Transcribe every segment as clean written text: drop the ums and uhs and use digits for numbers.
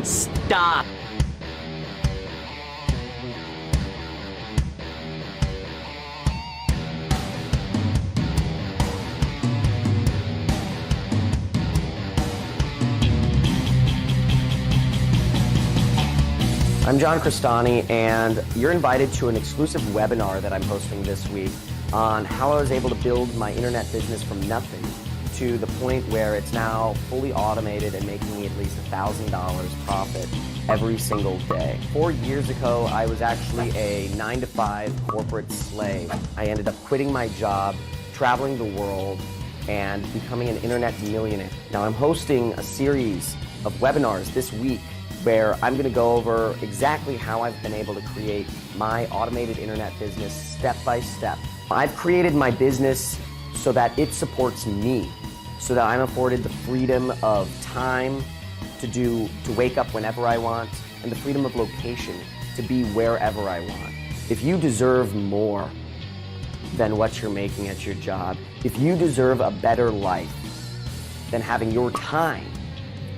Stop. I'm John Crestani, and you're invited to an exclusive webinar that I'm hosting this week on how I was able to build my internet business from nothing to the point where it's now fully automated and making me at least $1,000 profit every single day. 4 years ago, I was actually a 9-to-5 corporate slave. I ended up quitting my job, traveling the world, and becoming an internet millionaire. Now I'm hosting a series of webinars this week where I'm going to go over exactly how I've been able to create my automated internet business step by step. I've created my business so that it supports me, so that I'm afforded the freedom of time to wake up whenever I want, and the freedom of location to be wherever I want. If you deserve more than what you're making at your job, if you deserve a better life than having your time,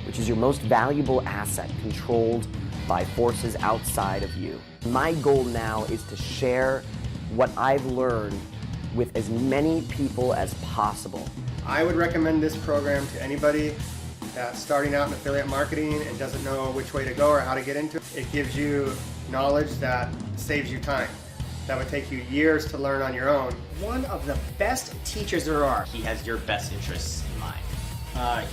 which is your most valuable asset, controlled by forces outside of you. My goal now is to share what I've learned with as many people as possible. I would recommend this program to anybody that's starting out in affiliate marketing and doesn't know which way to go or how to get into it. It gives you knowledge that saves you time. That would take you years to learn on your own. One of the best teachers there are. He has your best interests in mind.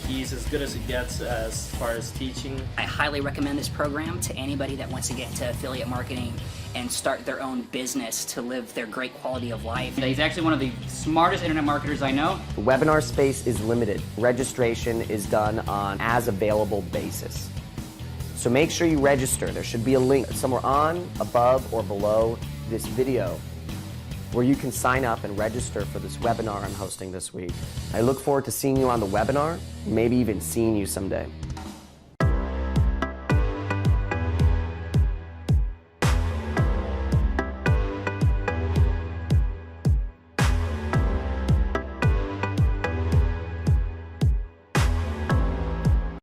He's as good as it gets as far as teaching. I highly recommend this program to anybody that wants to get into affiliate marketing and start their own business to live their great quality of life. He's actually one of the smartest internet marketers I know. The webinar space is limited. Registration is done on as available basis. So make sure you register. There should be a link somewhere on, above, or below this video where you can sign up and register for this webinar I'm hosting this week. I look forward to seeing you on the webinar, maybe even seeing you someday.